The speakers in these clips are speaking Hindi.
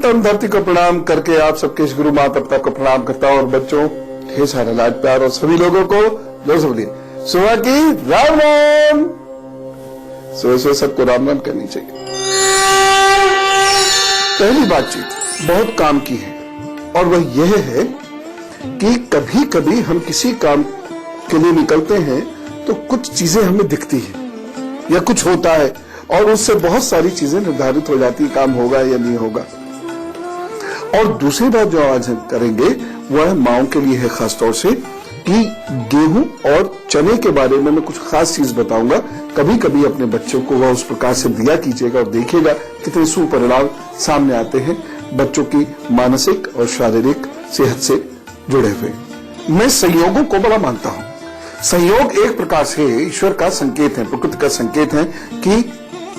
सर्वप्रथम धरती को प्रणाम करके आप सबके इस गुरु माता पिता को प्रणाम करता हूं और बच्चों ढेर सारा लाड प्यार और सभी लोगों को जोर से बोलिए सुबह की राम राम। सुबह सबको राम राम करनी चाहिए। पहली बातचीत बहुत काम की है और वह यह है कि कभी कभी हम किसी काम के लिए निकलते हैं तो कुछ चीजें हमें दिखती है या कुछ होता है और उससे बहुत सारी चीजें निर्धारित हो जाती है काम होगा या नहीं होगा। और दूसरी बात जो आज हम करेंगे वह माओं के लिए है, खासतौर से कि गेहूं और चने के बारे में मैं कुछ खास चीज बताऊंगा। कभी कभी अपने बच्चों को वह उस प्रकार से दिया कीजिएगा और देखिएगा कितने सुपरिणाम सामने आते हैं बच्चों की मानसिक और शारीरिक सेहत से जुड़े हुए। मैं संयोगों को बड़ा मानता हूं। संयोग एक प्रकार से ईश्वर का संकेत है, प्रकृति का संकेत है कि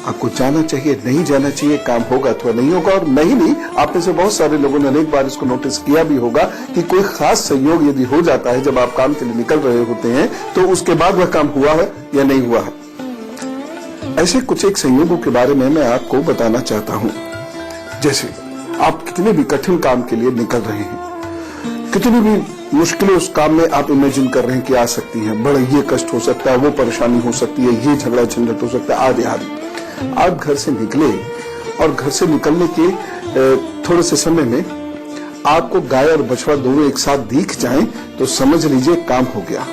आपको जाना चाहिए, नहीं जाना चाहिए, काम होगा अथवा नहीं होगा। और नहीं, आप में से बहुत सारे लोगों ने अनेक बार इसको नोटिस किया भी होगा कि कोई खास संयोग यदि हो जाता है जब आप काम के लिए निकल रहे होते हैं तो उसके बाद वह काम हुआ है या नहीं हुआ है। ऐसे कुछ एक संयोगों के बारे में मैं आपको बताना चाहता हूं। जैसे आप कितने भी कठिन काम के लिए निकल रहे हैं, कितनी भी मुश्किलें उस काम में आप इमेजिन कर रहे हैं कि आ सकती हैं, बड़ा ये कष्ट हो सकता है, वो परेशानी हो सकती है, ये झगड़ा झंझट हो सकता है, आदि आदि। आप घर से निकले और घर से निकलने के थोड़े से समय में आपको गाय और बछड़ा दोनों एक साथ दिख जाएं तो समझ लीजिए काम हो गया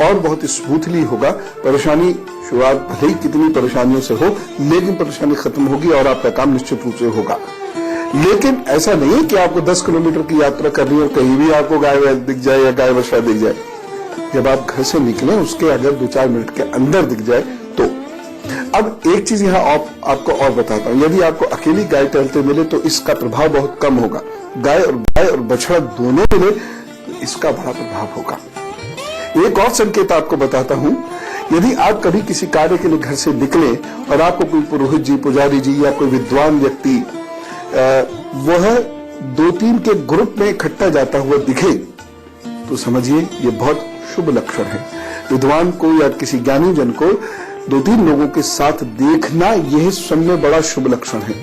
और बहुत स्मूथली होगा। परेशानी शुरुआत भले ही कितनी परेशानियों से हो लेकिन परेशानी खत्म होगी और आपका काम निश्चित रूप से होगा। लेकिन ऐसा नहीं है कि आपको 10 किलोमीटर की यात्रा करनी और कहीं भी आपको गाय दिख जाए या गाय बछड़ा दिख जाए। जब आप घर से निकले उसके अगर 2-4 मिनट के अंदर दिख जाए तो। अब एक चीज यहाँ आपको और बताता हूँ, यदि आपको अकेली गाय टहलते मिले तो इसका प्रभाव बहुत कम होगा। गाय और बछड़ा दोनों मिले तो इसका बड़ा प्रभाव होगा। एक और संकेत आपको बताता हूँ, यदि आप कभी किसी कार्य के लिए घर से निकले और आपको कोई पुरोहित जी, पुजारी जी या कोई विद्वान व्यक्ति वह 2-3 के ग्रुप में इकट्ठा जाता हुआ दिखे तो समझिए ये बहुत शुभ लक्षण है। विद्वान को या किसी ज्ञानी जन को 2-3 लोगों के साथ देखना यह स्वयं में बड़ा शुभ लक्षण है।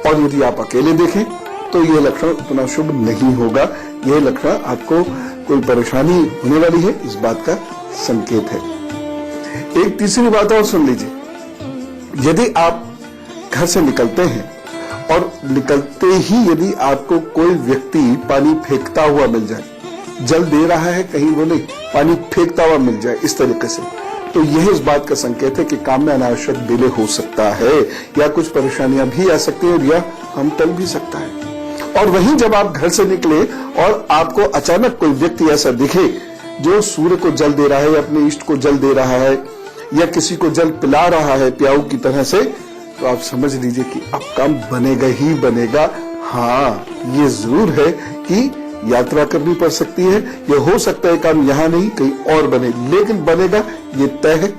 और यदि आप अकेले देखें तो यह लक्षण उतना शुभ नहीं होगा। यह लक्षण आपको कोई परेशानी होने वाली है इस बात का संकेत है। एक तीसरी बात और सुन लीजिए, यदि आप घर से निकलते हैं और निकलते ही यदि आपको कोई व्यक्ति पानी फेंकता हुआ मिल जाए, जल दे रहा है कहीं वो नहीं, पानी फेंकता हुआ मिल जाए इस तरीके से, तो यह इस बात का संकेत है कि काम में अनावश्यक डिले हो सकता है या कुछ परेशानियां भी आ सकती है या हम टल भी सकता है। और वहीं जब आप घर से निकले और आपको अचानक कोई व्यक्ति ऐसा दिखे जो सूर्य को जल दे रहा है या अपने इष्ट को जल दे रहा है या किसी को जल पिला रहा है प्याऊ की तरह से, तो आप समझ लीजिए कि अब काम बनेगा ही बनेगा। हाँ, ये जरूर है कि यात्रा करनी पड़ सकती है, यह हो सकता है काम यहां नहीं कहीं और बने, लेकिन बनेगा ये तय है।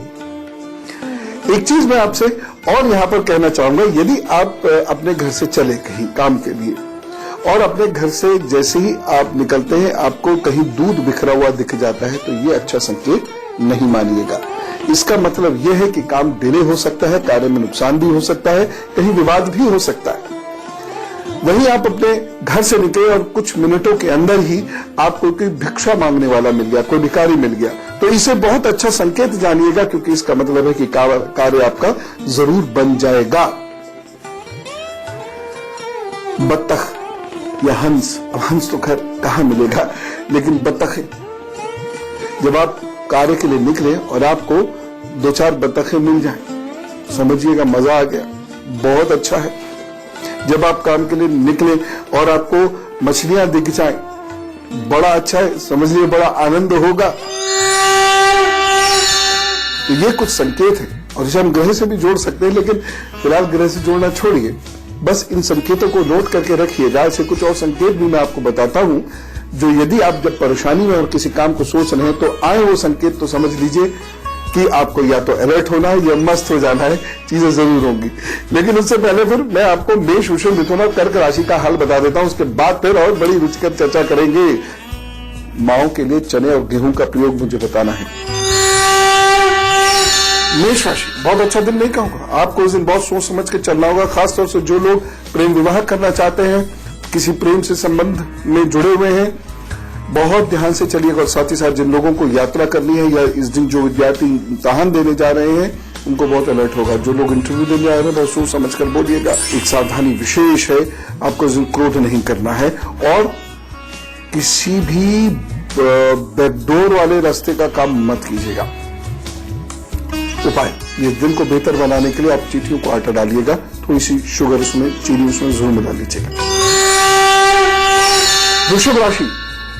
एक चीज मैं आपसे और यहां पर कहना चाहूंगा, यदि आप अपने घर से चले कहीं काम के लिए और अपने घर से जैसे ही आप निकलते हैं आपको कहीं दूध बिखरा हुआ दिख जाता है तो ये अच्छा संकेत नहीं मानिएगा। इसका मतलब यह है कि काम डिले हो सकता है, कार्य में नुकसान भी हो सकता है, कहीं विवाद भी हो सकता है। वहीं आप अपने घर से निकले और कुछ मिनटों के अंदर ही आपको कोई भिक्षा मांगने वाला मिल गया, कोई भिखारी मिल गया, तो इसे बहुत अच्छा संकेत जानिएगा क्योंकि इसका मतलब है कि कार्य आपका जरूर बन जाएगा। बत्तख या हंस, अब हंस तो खैर कहाँ मिलेगा, लेकिन बत्तख जब आप कार्य के लिए निकले और आपको 2-4 बत्तखें मिल जाएं, समझिएगा मजा आ गया, बहुत अच्छा है। जब आप काम के लिए निकले और आपको मछलियां दिख जाएं, बड़ा अच्छा है, समझिए बड़ा आनंद होगा। तो ये कुछ संकेत है और इसे हम ग्रह से भी जोड़ सकते हैं, लेकिन फिलहाल ग्रह से जोड़ना छोड़िए, बस इन संकेतों को नोट करके रखिएगा। ऐसे कुछ और संकेत भी मैं आपको बताता हूं जो यदि आप जब परेशानी में और किसी काम को सोच रहे हैं तो आए वो संकेत, तो समझ लीजिए कि आपको या तो अलर्ट होना है या मस्त हो जाना है, चीजें जरूर होंगी। लेकिन उससे पहले फिर मैं आपको मेष, वृषभ, मिथुन और कर्क राशि का हाल बता देता हूं, उसके बाद फिर और बड़ी रुचिकर चर्चा करेंगे। माओं के लिए चने और गेहूं का प्रयोग मुझे बताना है। मेष राशि, बहुत अच्छा दिन नहीं कहूंगा, आपको इस दिन बहुत सोच समझ के चलना होगा। खासतौर से जो लोग प्रेम विवाह करना चाहते हैं, किसी प्रेम से संबंध में जुड़े हुए हैं, बहुत ध्यान से चलिएगा। और साथ ही साथ जिन लोगों को यात्रा करनी है या इस दिन जो विद्यार्थी इम्तिहान देने जा रहे हैं उनको बहुत अलर्ट होगा। जो लोग इंटरव्यू देने जा रहे हैं बहुत सोच समझ कर बोलिएगा। एक सावधानी विशेष है, आपको इस दिन क्रोध नहीं करना है और किसी भी बैकडोर वाले रास्ते का काम मत कीजिएगा। उपाय, ये दिन को बेहतर बनाने के लिए आप चीटियों को आटा डालिएगा, थोड़ी सी शुगर उसमें, चीनी उसमें जरूर मिला लीजिएगा। वृषभ राशि,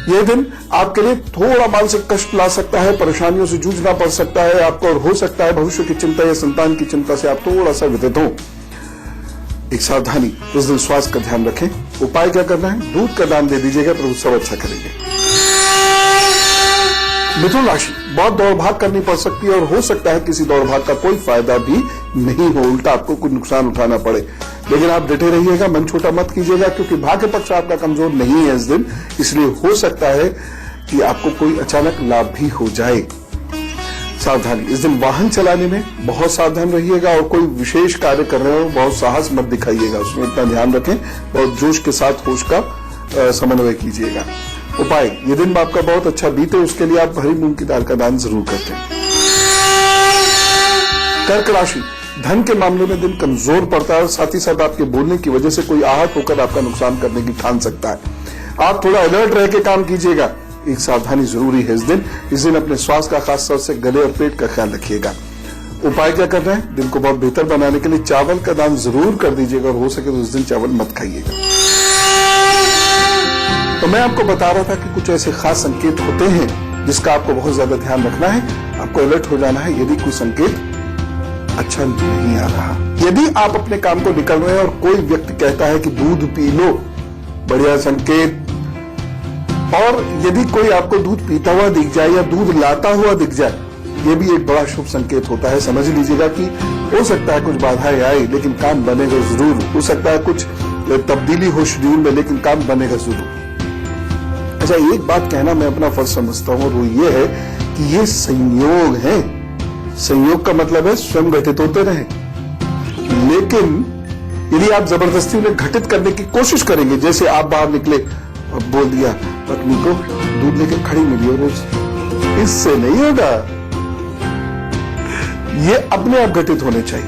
यह दिन आपके लिए थोड़ा मानसिक कष्ट ला सकता है, परेशानियों से जूझना पड़ सकता है आपको, और हो सकता है भविष्य की चिंता या संतान की चिंता से आप थोड़ा सा व्यथित हो। एक सावधानी, इस दिन स्वास्थ्य का ध्यान रखें। उपाय क्या करना है, दूध का दान दे दीजिएगा, प्रभु सब अच्छा करेंगे। मिथुन राशि, बहुत दौड़ भाग करनी पड़ सकती है और हो सकता है किसी दौड़ भाग का कोई फायदा भी नहीं हो, उल्टा आपको कुछ नुकसान उठाना पड़े। लेकिन आप डटे रहिएगा, मन छोटा मत कीजिएगा, क्योंकि भाग्य पक्ष आपका कमजोर नहीं है इस दिन, इसलिए हो सकता है कि आपको कोई अचानक लाभ भी हो जाए। सावधानी, इस दिन वाहन चलाने में बहुत सावधान रहिएगा और कोई विशेष कार्य कर रहे हो बहुत साहस मत दिखाइएगा, उसमें इतना ध्यान रखें, बहुत जोश के साथ होश का समन्वय कीजिएगा। उपाय, ये दिन आपका बहुत अच्छा बीते उसके लिए आप हरी मूंग की दाल का दान जरूर करते हैं। कर्क राशि, धन के मामले में दिन कमजोर पड़ता है और साथ ही साथ आपके बोलने की वजह से कोई आहत होकर आपका नुकसान करने की ठान सकता है। आप थोड़ा अलर्ट रह के काम कीजिएगा। एक सावधानी जरूरी है इस दिन अपने स्वास्थ्य का, खास तौर से गले और पेट का ख्याल रखिएगा। उपाय क्या करना है, दिन को बहुत बेहतर बनाने के लिए चावल का दान जरूर कर दीजिएगा और हो सके तो उस दिन चावल मत खाइएगा। तो मैं आपको बता रहा था कि कुछ ऐसे खास संकेत होते हैं जिसका आपको बहुत ज्यादा ध्यान रखना है, आपको अलर्ट हो जाना है यदि कोई संकेत अच्छा नहीं आ रहा। यदि आप अपने काम को निकल रहे हैं और कोई व्यक्ति कहता है कि दूध पी लो, बढ़िया संकेत। और यदि कोई आपको दूध पीता हुआ दिख जाए या दूध लाता हुआ दिख जाए, ये भी एक बड़ा शुभ संकेत होता है। समझ लीजिएगा कि हो सकता है कुछ बाधाएं आई लेकिन काम बनेगा जरूर, हो सकता है कुछ तब्दीली हो शेड्यूल में लेकिन काम बनेगा जरूर। अच्छा, एक बात कहना मैं अपना फर्ज समझता हूं और वो ये है कि ये संयोग है। संयोग का मतलब है स्वयं घटित होते रहे, लेकिन यदि आप जबरदस्ती उन्हें घटित करने की कोशिश करेंगे, जैसे आप बाहर निकले और बोल दिया पत्नी को दूध लेकर खड़ी मिली रोज, इससे नहीं होगा। ये अपने आप घटित होने चाहिए,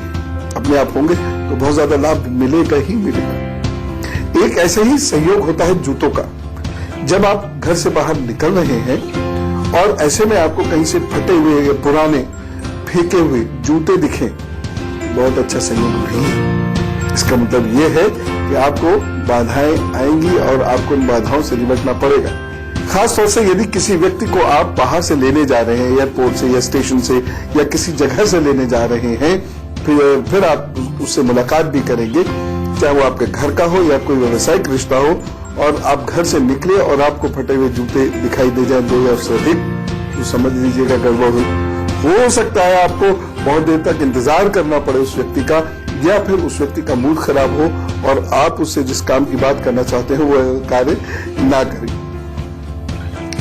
अपने आप होंगे तो बहुत ज्यादा लाभ मिलेगा ही मिलेगा। एक ऐसे ही संयोग होता है जूतों का। जब आप घर से बाहर निकल रहे हैं और ऐसे में आपको कहीं से फटे हुए या पुराने फेंके हुए जूते दिखें, बहुत अच्छा संयोग नहीं है। इसका मतलब यह है कि आपको बाधाएं आएंगी और आपको उन बाधाओं से निपटना पड़ेगा। खास तौर से यदि किसी व्यक्ति को आप बाहर से लेने जा रहे हैं, एयरपोर्ट से या स्टेशन से या किसी जगह से लेने जा रहे हैं, फिर आप उससे मुलाकात भी करेंगे, चाहे वो आपके घर का हो या कोई व्यवसायिक रिश्ता हो, और आप घर से निकले और आपको फटे हुए जूते दिखाई दे जाए 2 या उससे अधिक, तो समझ लीजिएगा गड़बड़ हुई। हो सकता है आपको बहुत देर तक इंतजार करना पड़े उस व्यक्ति का, या फिर उस व्यक्ति का मूड खराब हो और आप उससे जिस काम की बात करना चाहते हैं वो कार्य ना करें।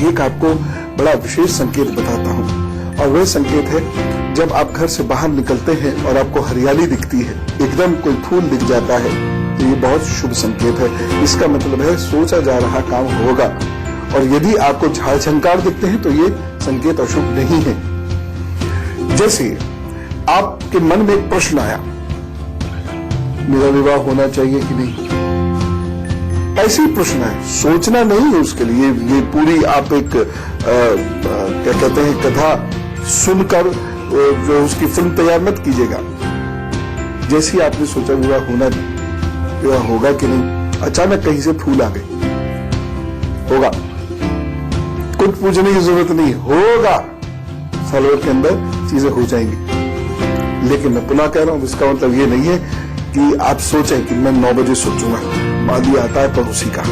एक आपको बड़ा विशेष संकेत बताता हूं और वह संकेत है जब आप घर से बाहर निकलते हैं और आपको हरियाली दिखती है, एकदम कोई फूल दिख जाता है, तो ये बहुत शुभ संकेत है। इसका मतलब है सोचा जा रहा काम होगा। और यदि आपको झाड़ झंकार दिखते हैं तो ये संकेत अशुभ नहीं है। जैसे आपके मन में एक प्रश्न आया, मेरा विवाह होना चाहिए कि नहीं, ऐसे ही प्रश्न है, सोचना नहीं है उसके लिए। ये पूरी आप एक क्या कहते हैं कथा सुनकर जो उसकी फिल्म तैयार मत कीजिएगा। जैसे ही आपने सोचा विवाह होगा कि नहीं, अचानक कहीं से फूल आ गए, होगा, कुछ पूछने की जरूरत नहीं, होगा, साल भर के अंदर चीजें हो जाएंगी। लेकिन मैं पुनः कह रहा हूं, इसका मतलब ये नहीं है कि आप सोचें कि मैं 9 बजे सोचूंगा, माली आता है पड़ोसी का,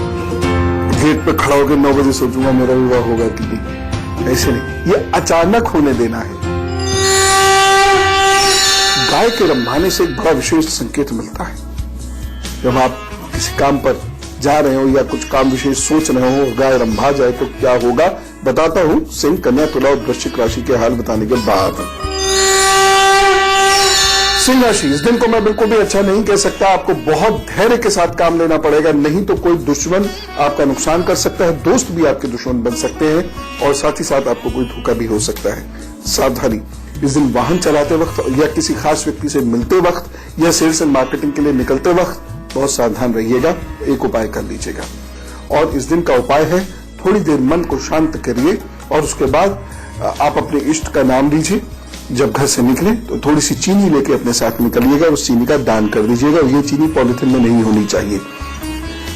गेट पे खड़ा होकर 9 बजे सोचूंगा मेरा विवाह होगा कि नहीं, ऐसे नहीं, ये अचानक होने देना है। गाय के रंभाने से एक बड़ा विशेष संकेत मिलता है। जब आप किसी काम पर जा रहे हो या कुछ काम विशेष सोच रहे हो, गाय रंभा जाए तो क्या होगा बताता हूं, सिंह, कन्या, तुला और वृश्चिक राशि के हाल बताने के बाद। सिंह राशि, इस दिन को मैं बिल्कुल भी अच्छा नहीं कह सकता। आपको बहुत धैर्य के साथ काम लेना पड़ेगा, नहीं तो कोई दुश्मन आपका नुकसान कर सकता है, दोस्त भी आपके दुश्मन बन सकते हैं और साथ ही साथ आपको कोई धोखा भी हो सकता है। सावधानी, इस दिन वाहन चलाते वक्त या किसी खास व्यक्ति से मिलते वक्त या सेल्स एंड मार्केटिंग के लिए निकलते वक्त बहुत सावधान रहिएगा। एक उपाय कर लीजिएगा और इस दिन का उपाय है थोड़ी देर मन को शांत करिए और उसके बाद आप अपने इष्ट का नाम लीजिए। जब घर से निकले तो थोड़ी सी चीनी लेके अपने साथ निकलिएगा, उस चीनी का दान कर दीजिएगा और ये चीनी पॉलिथीन में नहीं होनी चाहिए।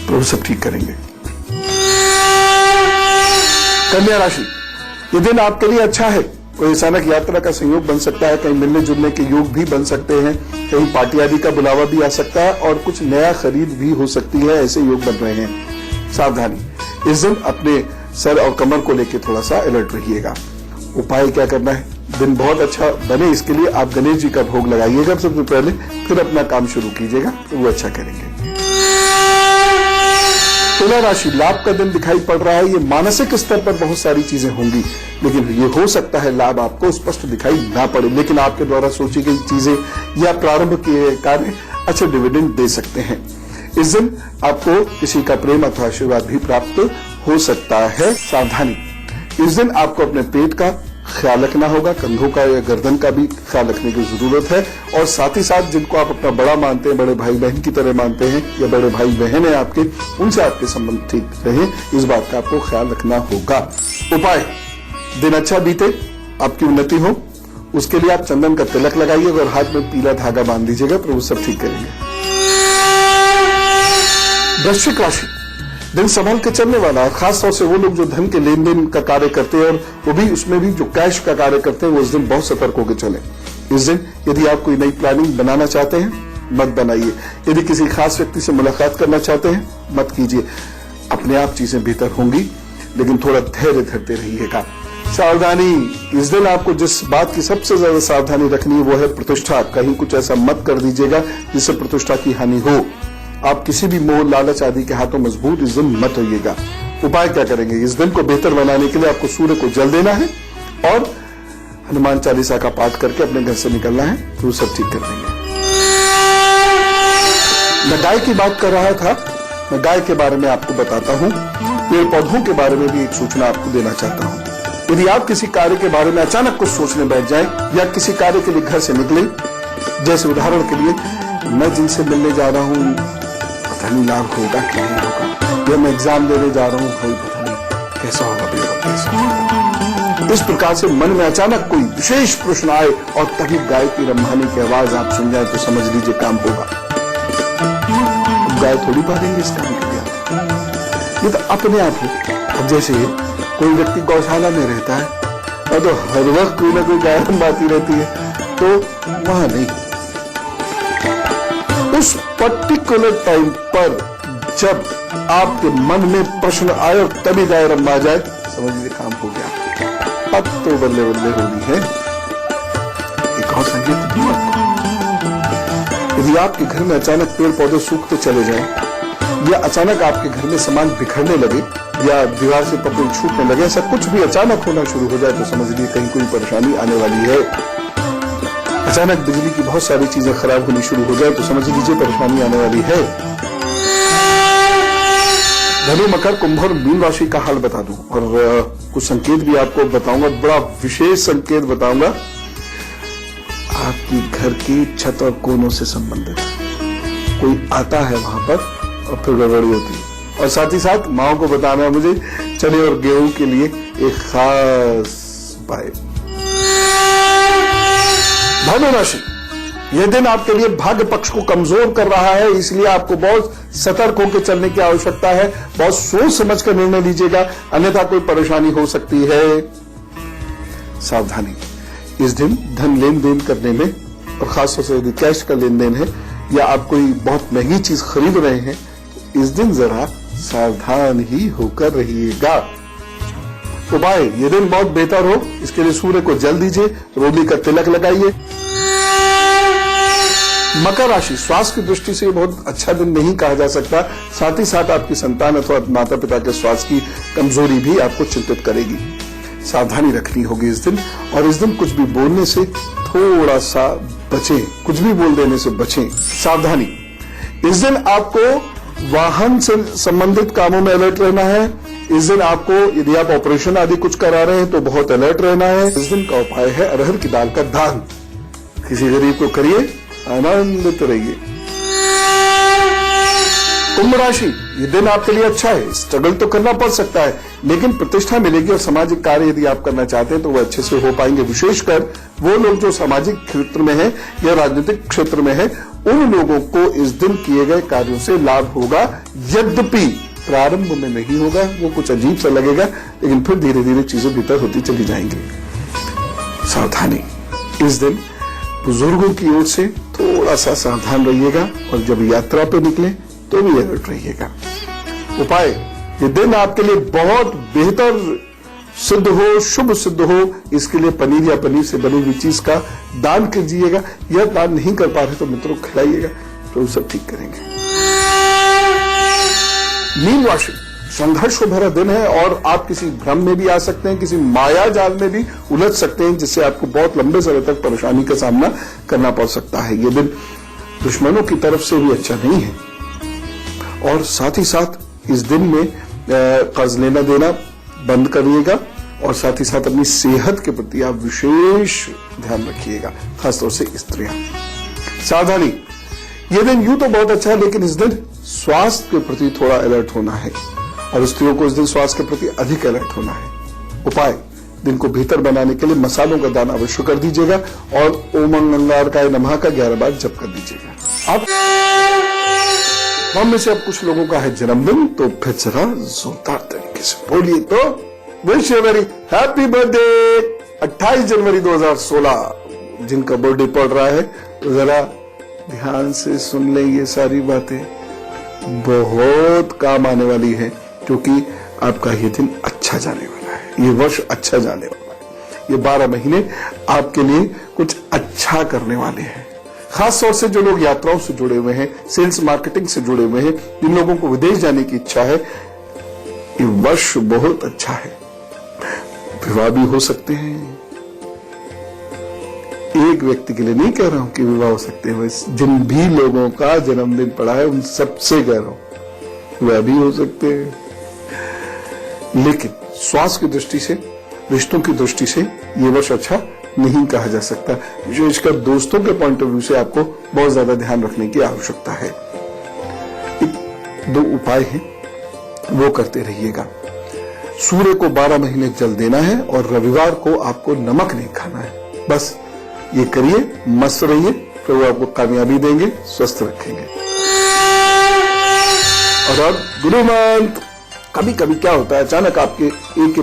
प्रभु सब ठीक करेंगे। कन्या राशि, ये दिन आपके लिए अच्छा है। कोई अचानक यात्रा का संयोग बन सकता है, कहीं मिलने जुलने के योग भी बन सकते हैं, कहीं पार्टी आदि का बुलावा भी आ सकता है और कुछ नया खरीद भी हो सकती है, ऐसे योग बन रहे हैं। सावधानी, इस दिन अपने सर और कमर को लेकर थोड़ा सा अलर्ट रहिएगा। उपाय क्या करना है, दिन बहुत अच्छा बने इसके लिए आप गणेश जी का भोग लगाइएगा सबसे पहले, फिर अपना काम शुरू कीजिएगा तो वो अच्छा करेंगे। तुला राशि, लाभ का दिन दिखाई पड़ रहा है। ये मानसिक स्तर पर बहुत सारी चीजें होंगी, लेकिन ये हो सकता है लाभ आपको स्पष्ट दिखाई ना पड़े, लेकिन आपके द्वारा सोची गई चीजें या प्रारंभ किए कार्य अच्छे डिविडेंड दे सकते हैं। इस दिन आपको किसी का प्रेम अथवा आशीर्वाद भी प्राप्त हो सकता है। सावधानी, इस दिन आपको अपने पेट का ख्याल रखना होगा, कंधों का या गर्दन का भी ख्याल रखने की जरूरत है और साथ ही साथ जिनको आप अपना बड़ा मानते हैं, बड़े भाई बहन की तरह मानते हैं या बड़े भाई बहन है आपके, उनसे आपके संबंध ठीक रहे, इस बात का आपको ख्याल रखना होगा। उपाय, दिन अच्छा बीते, आपकी उन्नति हो, उसके लिए आप चंदन का तिलक लगाइएगा और हाथ में पीला धागा बांध दीजिएगा, प्रभु सब ठीक करेंगे। वृश्चिक राशि, दिन संभल के चलने वाला है। खासतौर से वो लोग जो धन के लेन देन का कार्य करते हैं और वो भी उसमें भी जो कैश का कार्य करते हैं, वो इस दिन बहुत सतर्क होकर चले। इस दिन यदि आप कोई नई प्लानिंग बनाना चाहते हैं मत बनाइए, यदि किसी खास व्यक्ति से मुलाकात करना चाहते हैं मत कीजिए। अपने आप चीजें बेहतर होंगी, लेकिन थोड़ा धैर्य धरते रहिएगा। सावधानी, इस दिन आपको जिस बात की सबसे ज्यादा सावधानी रखनी है वो है प्रतिष्ठा। कहीं कुछ ऐसा मत कर दीजिएगा जिससे प्रतिष्ठा की हानि हो। आप किसी भी मोह लालच आदि के हाथों मजबूत इस दिन मत होइएगा। उपाय क्या करेंगे, इस दिन को बेहतर बनाने के लिए आपको सूर्य को जल देना है और हनुमान चालीसा का पाठ करके अपने घर से निकलना है, तो सब ठीक कर देंगे। मैं गाय की बात कर रहा था, मैं गाय के बारे में आपको बताता हूँ। पेड़ पौधों के बारे में भी एक सूचना आपको देना चाहता हूँ। यदि आप किसी कार्य के बारे में अचानक कुछ सोचने बैठ जाएं या किसी कार्य के लिए घर से निकले, जैसे उदाहरण के लिए मैं जिनसे मिलने जा रहा हूँ पता नहीं लाभ होगा कि नहीं होगा, या मैं एग्जाम देने जा रहा हूँ पता नहीं कैसा होगा पेपर, कैसा होगा। इस प्रकार से मन में अचानक कोई विशेष प्रश्न आए और तभी गाय की रम्भानी की आवाज आप सुन जाए तो समझ लीजिए काम होगा। गाय थोड़ी पा देंगे इस काम के लिए, ये तो अपने आप हो। अब जैसे कोई व्यक्ति गौशाला में रहता है और तो हर वक्त कोई ना कोई गाय रंभाती रहती है, तो वहां नहीं, उस पर्टिकुलर टाइम पर जब आपके मन में प्रश्न आए और तभी गाय रंभा जाए, समझ लीजिए काम हो गया। अब तो बल्ले बल्ले होनी है। एक और संकेत दूं आपको, यदि आपके घर में अचानक पेड़ पौधे सूखते चले जाएं या अचानक आपके घर में सामान बिखरने लगे या दीवार से पत्ते छूटने लगे, ऐसा कुछ भी अचानक होना शुरू हो जाए तो समझ लीजिए कहीं कोई परेशानी आने वाली है। अचानक बिजली की बहुत सारी चीजें खराब होनी शुरू हो जाए तो समझ लीजिए परेशानी आने वाली है। धनु, मकर, कुंभ और मीन राशि का हाल बता दूं और कुछ संकेत भी आपको बताऊंगा, बड़ा विशेष संकेत बताऊंगा आपकी घर की छत और कोनों से संबंधित। कोई आता है वहां पर और फिर गड़बड़ी होती है। और साथ ही साथ माओ को बताना है मुझे चने और गेहूं के लिए एक खास उपाय। धनु राशि, यह दिन आपके लिए भाग्य पक्ष को कमजोर कर रहा है, इसलिए आपको बहुत सतर्क होकर चलने की आवश्यकता है। बहुत सोच समझ कर निर्णय लीजिएगा, अन्यथा कोई परेशानी हो सकती है। सावधानी, इस दिन धन लेन देन करने में और खासतौर से यदि कैश का लेन देन है या आप कोई बहुत महंगी चीज खरीद रहे हैं, इस दिन जरा सावधान ही होकर रहिएगा। उपाय, ये दिन बहुत बेहतर हो इसके लिए सूर्य को जल दीजिए, रोली का तिलक लगाइए। मकर राशि, स्वास्थ्य की दृष्टि से बहुत अच्छा दिन नहीं कहा जा सकता। साथ ही साथ आपकी संतान अथवा माता पिता के स्वास्थ्य की कमजोरी भी आपको चिंतित करेगी। सावधानी रखनी होगी इस दिन। और इस दिन कुछ भी बोलने से थोड़ा सा बचें, कुछ भी बोल देने से बचें। सावधानी, इस दिन आपको वाहन से संबंधित कामों में अलर्ट रहना है। इस दिन आपको यदि आप ऑपरेशन आदि कुछ करा रहे हैं तो बहुत अलर्ट रहना है। इस दिन का उपाय है अरहर की दाल का दान, किसी गरीब को करिए, आनंदित रहिए। कुंभ राशि, ये दिन आपके लिए अच्छा है। स्ट्रगल तो करना पड़ सकता है लेकिन प्रतिष्ठा मिलेगी और सामाजिक कार्य यदि आप करना चाहते हैं तो वो अच्छे से हो पाएंगे। विशेषकर वो लोग जो सामाजिक क्षेत्र में है या राजनीतिक क्षेत्र में है, उन लोगों को इस दिन किए गए कार्यों से लाभ होगा। यद्यपि प्रारंभ में नहीं होगा, वो कुछ अजीब सा लगेगा, लेकिन फिर धीरे धीरे चीजें भीतर होती चली जाएंगी। सावधानी, इस दिन बुजुर्गों की ओर से थोड़ा सा सावधान रहिएगा और जब यात्रा पे निकले तो भी अलर्ट रहिएगा। उपाय, ये दिन आपके लिए बहुत बेहतर सिद्ध हो, शुभ सिद्ध हो, इसके लिए पनीर या पनीर से बनी हुई चीज का दान कीजिएगा। यह दान नहीं कर पा रहे तो मित्रों को खिलाइएगा, तो सब ठीक करेंगे। मीन राशि, संघर्ष भरा दिन है और आप किसी भ्रम में भी आ सकते हैं, किसी माया जाल में भी उलझ सकते हैं, जिससे आपको बहुत लंबे समय तक परेशानी का सामना करना पड़ सकता है। ये दिन दुश्मनों की तरफ से भी अच्छा नहीं है। और साथ ही साथ इस दिन में कर्ज लेना देना बंद करिएगा और साथ ही साथ अपनी सेहत के प्रति आप विशेष ध्यान रखिएगा, खासतौर से स्त्रियां। सावधानी, यह दिन यूं तो बहुत अच्छा है लेकिन इस दिन स्वास्थ्य के प्रति थोड़ा अलर्ट होना है और स्त्रियों को इस दिन स्वास्थ्य के प्रति अधिक अलर्ट होना है। उपाय, दिन को बेहतर बनाने के लिए मसालों का दान अवश्य कर दीजिएगा और ओम अंगारकाय नमः का 11 बार जप कर दीजिएगा। अब हम में से अब कुछ लोगों का है जन्मदिन, तो फिर जरा जोरदार तरीके से बोलिए तो wish you very happy birthday. 28 जनवरी 2016 जिनका बर्थडे पड़ रहा है, तो जरा ध्यान से सुन लें, ये सारी बातें बहुत काम आने वाली है क्योंकि आपका ये दिन अच्छा जाने वाला है, ये वर्ष अच्छा जाने वाला है। ये 12 महीने आपके लिए कुछ अच्छा करने वाले हैं। खास तौर से जो लोग यात्राओं से जुड़े हुए हैं, सेल्स मार्केटिंग से जुड़े हुए हैं, जिन लोगों को विदेश जाने की इच्छा है, ये वर्ष बहुत अच्छा है। विवाह भी हो सकते हैं। एक व्यक्ति के लिए नहीं कह रहा हूं कि विवाह हो सकते हैं, जिन भी लोगों का जन्मदिन पड़ा है उन सबसे कह रहा हूं वह भी हो सकते हैं। लेकिन स्वास्थ्य की दृष्टि से, रिश्तों की दृष्टि से ये वर्ष अच्छा नहीं कहा जा सकता। विशेषकर दोस्तों के पॉइंट ऑफ व्यू से आपको बहुत ज्यादा ध्यान रखने की आवश्यकता है। 2 उपाय हैं, वो करते रहिएगा। सूर्य को 12 महीने जल देना है और रविवार को आपको नमक नहीं खाना है। बस ये करिए, मस्त रहिए, फिर वो आपको कामयाबी देंगे, स्वस्थ रखेंगे। और अब गुरु मंत्र। कभी कभी क्या होता है, अचानक आपके एक के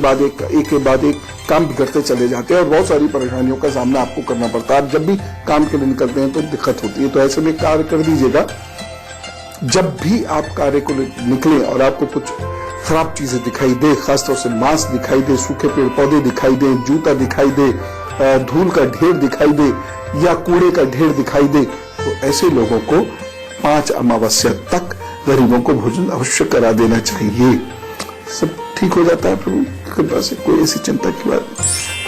बाद एक काम बिगड़ते चले जाते हैं और बहुत सारी परेशानियों का सामना आपको करना पड़ता है। आप जब भी काम के लिए निकलते हैं तो दिक्कत होती है, तो ऐसे में कार्य कर दीजिएगा। जब भी आप कार्य को निकले और आपको कुछ खराब चीजें दिखाई दे, खासतौर से मांस दिखाई दे, सूखे पेड़ पौधे दिखाई दे, जूता दिखाई दे, धूल का ढेर दिखाई दे या कूड़े का ढेर दिखाई दे, तो ऐसे लोगों को 5 अमावस्या तक गरीबों को भोजन अवश्य करा देना चाहिए। सब ठीक हो जाता है प्रभु कृपा से, कोई ऐसी चिंता की बात।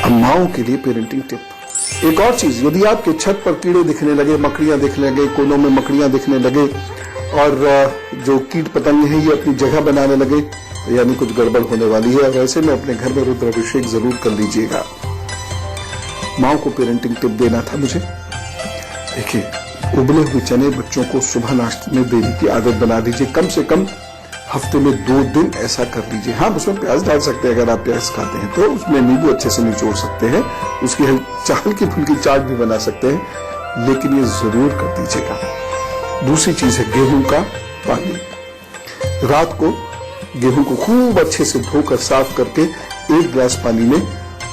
अम्माओं के लिए पेरेंटिंग टिप, एक और चीज, यदि आपके छत पर कीड़े दिखने लगे, मकड़ियां दिखने लगे, कोनों में मकड़ियां दिखने लगे और जो कीट पतंग है ये अपनी जगह बनाने लगे, तो यानी कुछ गड़बड़ होने वाली है। और ऐसे में अपने घर में रुद्राभिषेक जरूर कर लीजिएगा। माँ को पेरेंटिंग टिप देना था मुझे। देखिए, उबले हुए चने बच्चों को सुबह नाश्ते में देने की आदत बना दीजिए। कम से कम हफ्ते में 2 दिन ऐसा कर लीजिए। हाँ, उसमें प्याज डाल सकते हैं, अगर आप प्याज खाते हैं तो उसमें नींबू अच्छे से निचोड़ सकते हैं, उसकी हल्की फुल्की चाट भी बना सकते हैं, लेकिन ये जरूर कर दीजिएगा। दूसरी चीज है गेहूं का पानी। रात को गेहूं को खूब अच्छे से धोकर साफ करके 1 गिलास पानी में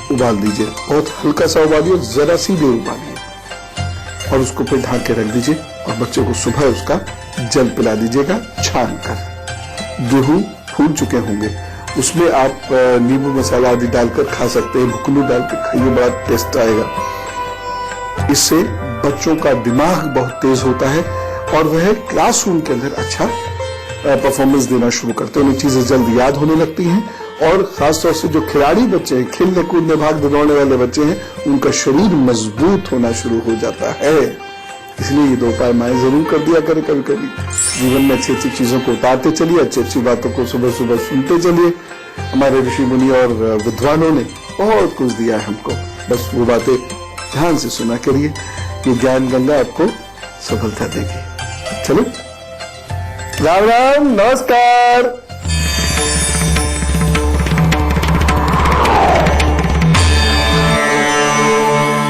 उबाल दीजिए। बहुत हल्का सा उबालिए, जरा सी देर उबालिए और उसको फिर ढक के रख दीजिए और बच्चे को सुबह उसका जल पिला दीजिएगा छान कर। गेहूं फूल चुके होंगे, उसमें आप नींबू मसाला आदि डालकर खा सकते हैं। भुकलू डाल के खाइए, बड़ा टेस्ट आएगा। इससे बच्चों का दिमाग बहुत तेज होता है और वह क्लासरूम के अंदर अच्छा परफॉर्मेंस देना शुरू करते हैं। उन्हें चीजें जल्द याद होने लगती हैं और खासतौर से जो खिलाड़ी बच्चे हैं, खेलने कूदने भागने दौड़ने वाले बच्चे हैं, उनका शरीर मजबूत होना शुरू हो जाता है। इसलिए ये 2 उपाय माएं जरूर कर दिया करें। कभी कभी जीवन में अच्छी अच्छी चीजों को उतारते चलिए, अच्छी अच्छी बातों को सुबह सुबह सुनते चलिए। हमारे ऋषि मुनि और विद्वानों ने बहुत कुछ दिया है हमको, बस वो बातें ध्यान से सुना करिए। ये ज्ञान गंगा आपको सफलता देगी। चलो, राम राम, नमस्कार।